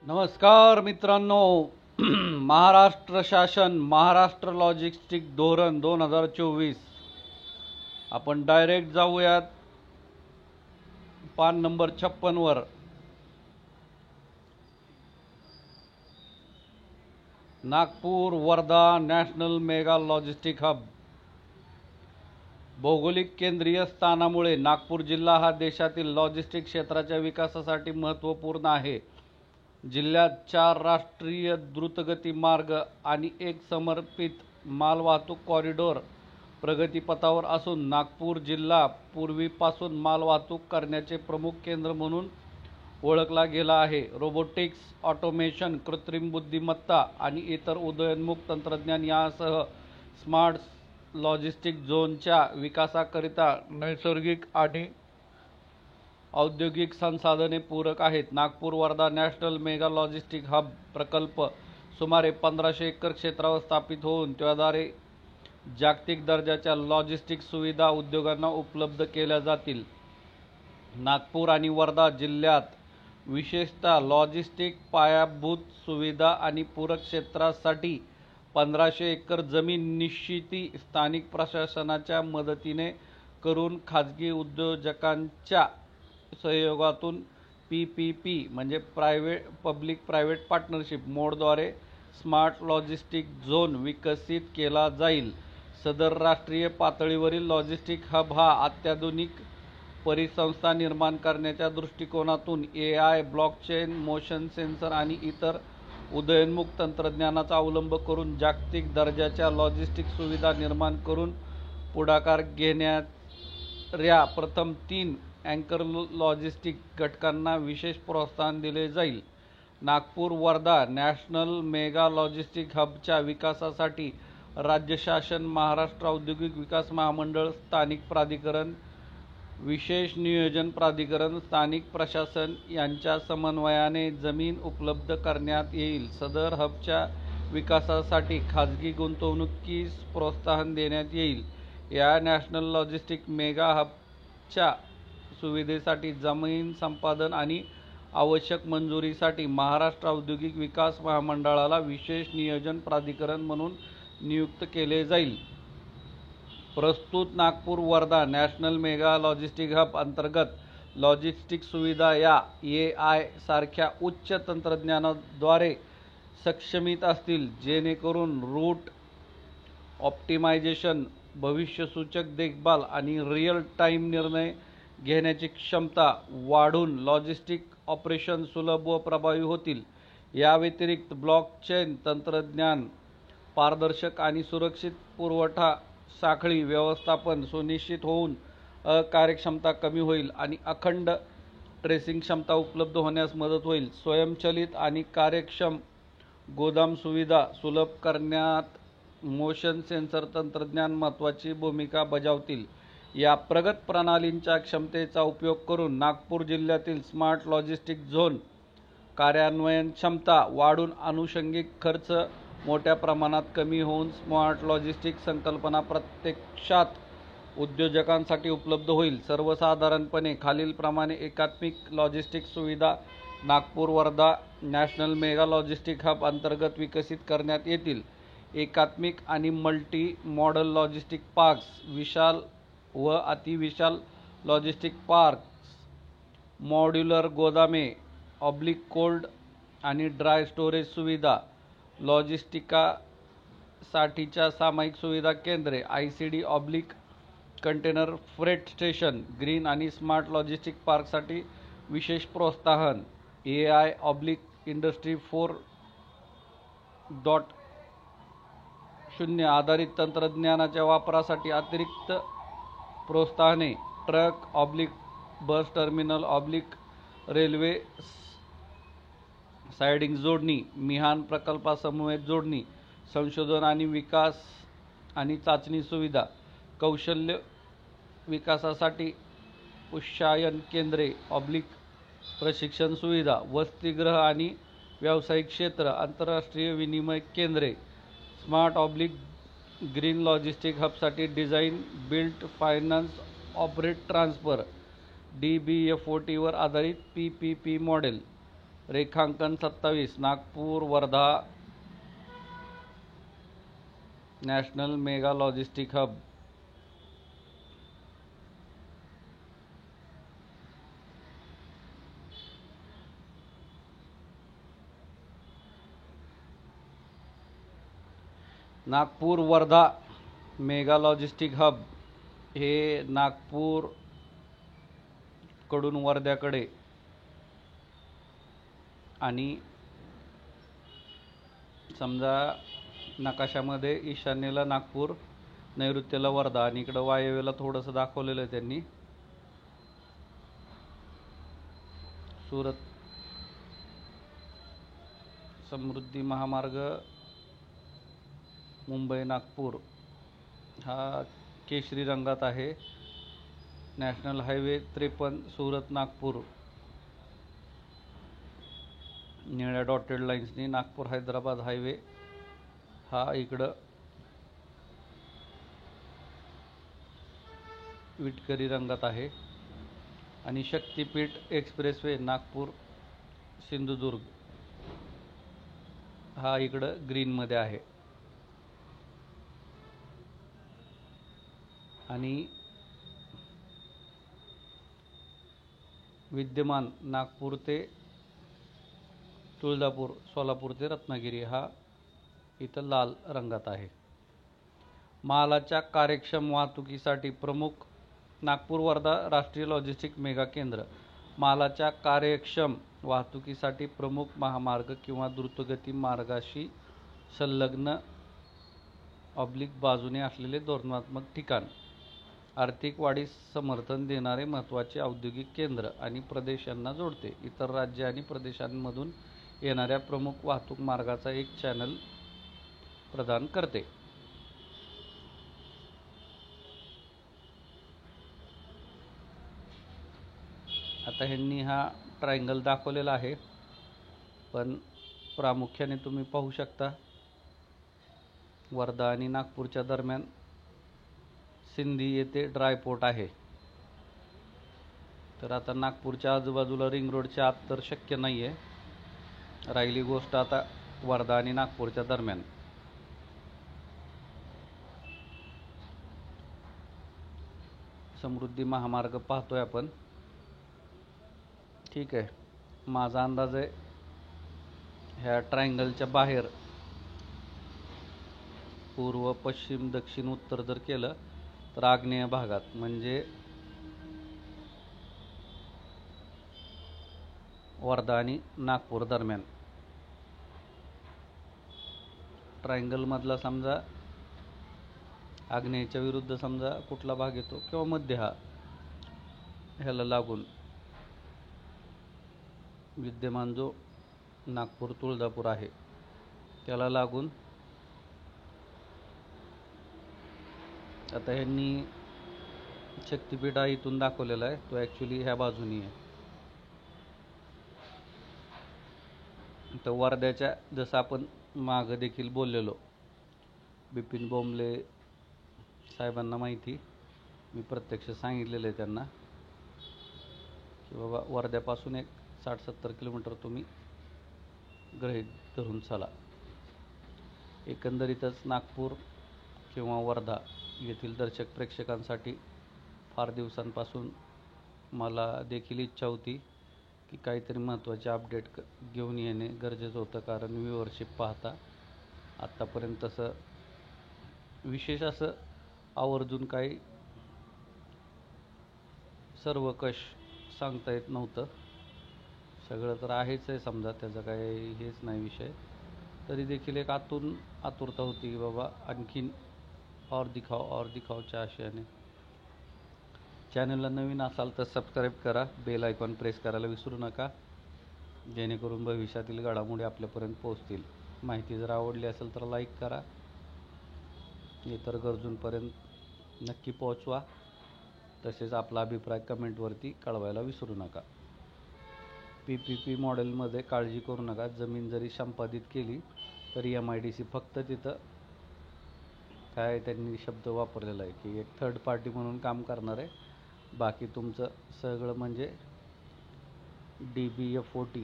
नमस्कार मित्रांनो. महाराष्ट्र शासन महाराष्ट्र लॉजिस्टिक धोरण 2024. आपण डायरेक्ट जाऊयात पान नंबर 56 वर. Nagpur Wardha national mega logistic hub. भौगोलिक केंद्रीय स्थानामुळे नागपूर जिल्हा हा देशातील लॉजिस्टिक क्षेत्राच्या विकासासाठी महत्त्वपूर्ण आहे. जिल्ह्यात 4 राष्ट्रीय द्रुतगती मार्ग आणि एक समर्पित मालवाहतूक कॉरिडॉर प्रगतीपथावर असून नागपूर जिल्हा पूर्वीपासून मालवाहतूक करण्याचे प्रमुख केंद्र म्हणून ओळखला गेला आहे. रोबोटिक्स, ऑटोमेशन, कृत्रिम बुद्धिमत्ता आणि इतर उदयोन्मुख तंत्रज्ञान यासह स्मार्ट लॉजिस्टिक झोनच्या विकासाकरिता नैसर्गिक आणि औद्योगिक संसाधने पूरक आहेत. Nagpur Wardha national mega logistic hub प्रकल्प सुमारे 1500 एकर क्षेत्रावर स्थापित होऊन त्याद्वारे जागतिक दर्जाच्या लॉजिस्टिक सुविधा उद्योगांना उपलब्ध केल्या जातील. नागपूर आणि वर्धा जिल्ह्यात विशेषतः लॉजिस्टिक पायाभूत सुविधा आणि पूरक क्षेत्रासाठी 1500 एकर जमीन निश्चिती स्थानिक प्रशासनाच्या मदतीने करून खाजगी उद्योजकांच्या सहयोगातून PPP म्हणजे पब्लिक प्रायव्हेट पार्टनरशिप मोडद्वारे स्मार्ट लॉजिस्टिक झोन विकसित केला जाईल. सदर राष्ट्रीय पातळीवरील लॉजिस्टिक हब हा अत्याधुनिक परिसंस्था निर्माण करण्याच्या दृष्टिकोनातून AI, ब्लॉकचेन, मोशन सेन्सर आणि इतर उदयोन्मुख तंत्रज्ञानाचा अवलंब करून जागतिक दर्जाच्या लॉजिस्टिक सुविधा निर्माण करून पुढाकार घेणाऱ्या प्रथम 3 अँकर लॉजिस्टिक घटकांना विशेष प्रोत्साहन दिले जाईल. Nagpur Wardha national mega logistic हबच्या विकासासाठी राज्य शासन, महाराष्ट्र औद्योगिक विकास महामंडळ, स्थानिक प्राधिकरण, विशेष नियोजन प्राधिकरण, स्थानिक प्रशासन यांच्या समन्वयाने जमीन उपलब्ध करण्यात येईल. सदर हबच्या विकासासाठी खाजगी गुंतवणुकीस प्रोत्साहन देण्यात येईल. या नॅशनल लॉजिस्टिक मेगा हबच्या सुविधेसाठी जमीन संपादन आणि आवश्यक मंजुरीसाठी महाराष्ट्र औद्योगिक विकास महामंडळाला विशेष नियोजन प्राधिकरण म्हणून नियुक्त केले जाईल. प्रस्तुत Nagpur Wardha national mega logistic hub अंतर्गत लॉजिस्टिक सुविधा या AI सारख्या उच्च तंत्रज्ञानाद्वारे सक्षमित असतील, जेणेकरून रूट ऑप्टिमायझेशन, भविष्यसूचक देखभाल आणि रिअल टाइम निर्णय घेण्याची क्षमता वाढून लॉजिस्टिक ऑपरेशन सुलभ व प्रभावी होतील. या व्यतिरिक्त ब्लॉकचेन तंत्रज्ञान, पारदर्शक आणि सुरक्षित पुरवठा साखळी व्यवस्थापन सुनिश्चित होऊन अकार्यक्षमता कमी होईल आणि अखंड ट्रेसिंग क्षमता उपलब्ध होण्यास मदत होईल. स्वयंचलित आणि कार्यक्षम गोदाम सुविधा सुलभ करण्यात मोशन सेन्सर तंत्रज्ञान महत्त्वाची भूमिका बजावतील. या प्रगत प्रणालींच्या क्षमतेचा उपयोग करून नागपूर जिल्ह्यातील स्मार्ट लॉजिस्टिक झोन कार्यान्वयन क्षमता वाढून अनुषंगिक खर्च मोठ्या प्रमाणात कमी होऊन स्मार्ट लॉजिस्टिक संकल्पना प्रत्यक्षात उद्योजकांसाठी उपलब्ध होईल. सर्वसाधारणपणे खालीलप्रमाणे एकात्मिक लॉजिस्टिक सुविधा Nagpur Wardha national mega logistic hub अंतर्गत विकसित करण्यात येतील. एकात्मिक आणि मल्टी मॉडल लॉजिस्टिक पार्क्स, विशाल व अतिविशाल लॉजिस्टिक पार्क्स, मॉड्युलर गोदामे, कोल्ड आणि ड्राय स्टोरेज सुविधा, लॉजिस्टिकासाठीच्या सामायिक सुविधा केंद्रे, ICD container freight station, green आणि स्मार्ट लॉजिस्टिक पार्कसाठी विशेष प्रोत्साहन, AI इंडस्ट्री 4.0 आधारित तंत्रज्ञानाच्या वापरासाठी अतिरिक्त प्रोत्साहने, ट्रक बस टर्मिनल रेल्वे सायडिंग जोडणी, मिहान प्रकल्पासमवेत जोडणी, संशोधन आणि विकास आणि चाचणी सुविधा, कौशल्य विकासासाठी उच्चायन केंद्रे प्रशिक्षण सुविधा, वसतिगृह आणि व्यावसायिक क्षेत्र, आंतरराष्ट्रीय विनिमय केंद्रे. स्मार्ट ग्रीन लॉजिस्टिक हबसाठी design, built, finance, operate, transfer DBFOT वर आधारित PPP मॉडेल. रेखांकन 27 Nagpur Wardha national mega logistic hub. Nagpur Wardha mega logistic hub हे नागपूर कडून वर्ध्याकडे आणि समजा नकाशामध्ये ईशान्येला नागपूर, नैऋत्येला वर्धा आणि इकडं वायव्येला थोडंसं दाखवलेलं आहे त्यांनी. सुरत समृद्धी महामार्ग मुंबई नागपूर हा केशरी रंगात आहे. नॅशनल हायवे 53 सुरत नागपूर निळ्या डॉटेड लाईन्सनी. नागपूर हैदराबाद हायवे हा इकडं विटकरी रंगात आहे. आणि शक्तिपीठ एक्सप्रेसवे नागपूर सिंधुदुर्ग हा इकडं ग्रीनमध्ये आहे. आणि विद्यमान नागपूर ते तुळजापूर, सोलापूर ते रत्नागिरी हा इथं लाल रंगात आहे. मालाच्या कार्यक्षम वाहतुकीसाठी प्रमुख नागपूर वर्धा राष्ट्रीय लॉजिस्टिक मेगा केंद्र. मालाच्या कार्यक्षम वाहतुकीसाठी प्रमुख महामार्ग किंवा द्रुतगती मार्गाशी संलग्न बाजूने असलेले धोरणात्मक ठिकाण. आर्थिक वाढीस समर्थन देणारे महत्त्वाचे औद्योगिक केंद्र आणि प्रदेश यांना जोडते. इतर राज्ये आणि प्रदेशांमधून येणाऱ्या प्रमुख वाहतूक मार्गाचा एक चॅनल प्रदान करते. आता ह्यांनी हा ट्रायंगल दाखवलेला आहे, पण प्रामुख्याने तुम्ही पाहू शकता वर्धा आणि नागपूरच्या दरम्यान सिंधी येथे ड्रायपोर्ट आहे. तर आता नागपूरच्या आजूबाजूला रिंग रोडच्या आत तर शक्य नाही आहे. राहिली गोष्ट आता वर्धा आणि नागपूरच्या दरम्यान. समृद्धी महामार्ग पाहतोय आपण. ठीक आहे, माझा अंदाज आहे ह्या ट्रायंगलच्या बाहेर पूर्व, पश्चिम, दक्षिण, उत्तर जर केलं तर आग्नेय भागात म्हणजे वर्धा आणि नागपूर दरम्यान ट्रायंगल मधला समजा आग्नेयच्या विरुद्ध समजा कुठला भाग येतो किंवा मध्य हा ह्याला लागून विद्यमान जो नागपूर तुळजापूर आहे त्याला लागून. आता ह्यांनी शक्तिपीठ इथून दाखवलेला आहे, तो ॲक्च्युली ह्या बाजूनी आहे. तर वर्ध्याच्या जसं आपण मागं देखील बोललेलो, बिपिन बोंबले साहेबांना माहिती, मी प्रत्यक्ष सांगितलेलं आहे त्यांना की बाबा वर्ध्यापासून एक 60-70 किलोमीटर तुम्ही गृहीत धरून चला. एकंदरीतच नागपूर किंवा वर्धा येथील दर्शक प्रेक्षकांसाठी फार दिवसांपासून मला देखील इच्छा होती की काहीतरी महत्त्वाचे अपडेट घेऊन येणे गरजेचं होतं. कारण व्ह्यूअरशिप पाहता आत्तापर्यंत तसं विशेष असं आवर्जून काही सर्वकष सांगता येत नव्हतं. सगळं तर आहेच आहे समजा, त्याचं काही हेच नाही विषय. तरी देखील एक आतुरता होती की बाबा आणखीन और दिखाओच्या आशयाने. चॅनलला नवीन असाल तर सबस्क्राईब करा, बेल आयकॉन प्रेस करायला विसरू नका, जेणेकरून भविष्यातील घडामोडी आपल्यापर्यंत पोहोचतील. माहिती जर आवडली असेल तर लाईक करा, इतर गरजूंपर्यंत नक्की पोहोचवा. तसेच आपला अभिप्राय कमेंटवरती कळवायला विसरू नका. PPP मॉडेलमध्ये काळजी करू नका. जमीन जरी संपादित केली तरी MIDC फक्त तिथं काय त्यांनी शब्द वापरलेला आहे की एक थर्ड पार्टी म्हणून काम करणार आहे. बाकी तुमचं सगळं म्हणजे DBFOT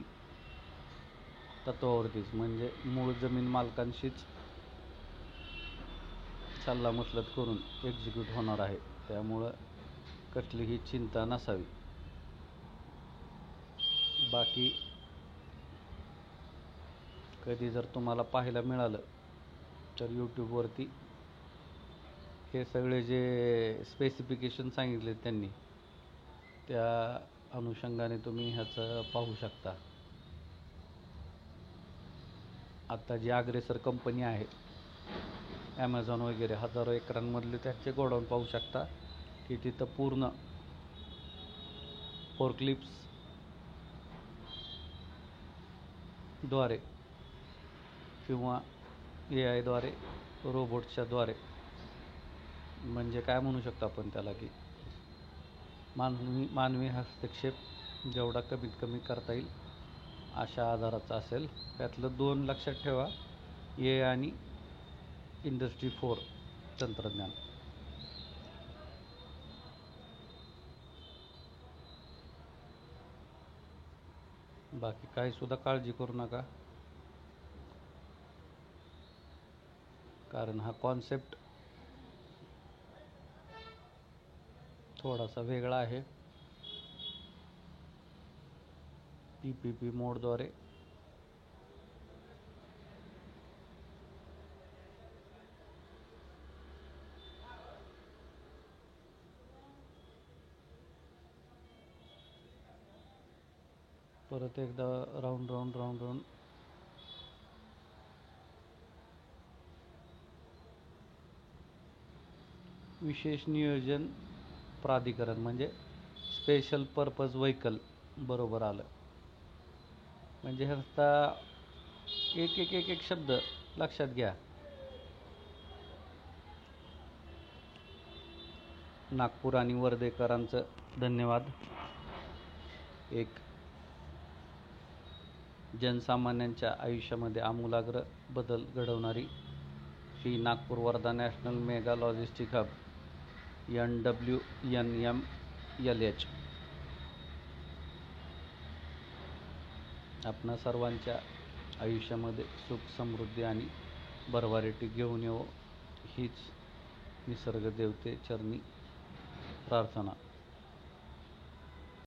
तत्वावरतीच, म्हणजे मूळ जमीन मालकांशीच सल्लामसलत करून एक्झिक्यूट होणार आहे. त्यामुळं कसलीही चिंता नसावी. बाकी कधी जर तुम्हाला पाहायला मिळालं तर यूट्यूबवरती हे सगळे जे स्पेसिफिकेशन सांगितले त्यांनी, त्या अनुषंगाने तुम्ही ह्याचं पाहू शकता. आता जी अग्रेसर कंपनी आहे ॲमेझॉन वगैरे, हजारो एकरांमधले त्यांचे गोडाऊन पाहू शकता की तिथं पूर्ण फोर्कलिफ्ट्स द्वारे किंवा AI द्वारे, रोबोट्सच्या द्वारे, म्हणजे काय म्हणू शकतो आपण त्याला, की मानवी हस्तक्षेप जेवढा कमीत कमी करता येईल अशा आधाराचा असेल. त्यातलं 2 लक्षात ठेवा, AI आणि इंडस्ट्री 4 तंत्रज्ञान. बाकी काही सुद्धा काळजी करू नका, कारण हा कॉन्सेप्ट थोडासा वेगळा आहे. PPP मोडद्वारे परत एकदा राऊंड विशेष नियोजन प्राधिकरण म्हणजे स्पेशल पर्पज व्हेकल बरोबर आलं. म्हणजे ह्याचा एक शब्द लक्षात घ्या. नागपूर आणि वर्धेकरांचं धन्यवाद. एक जनसामान्यांच्या आयुष्यामध्ये आमूलाग्र बदल घडवणारी ही Nagpur Wardha national mega logistic hub NWNMLH आपणा सर्वांच्या आयुष्यामध्ये सुख, समृद्धी आणि भरभराटी घेऊन येवो, हीच निसर्ग देवते चरणी प्रार्थना.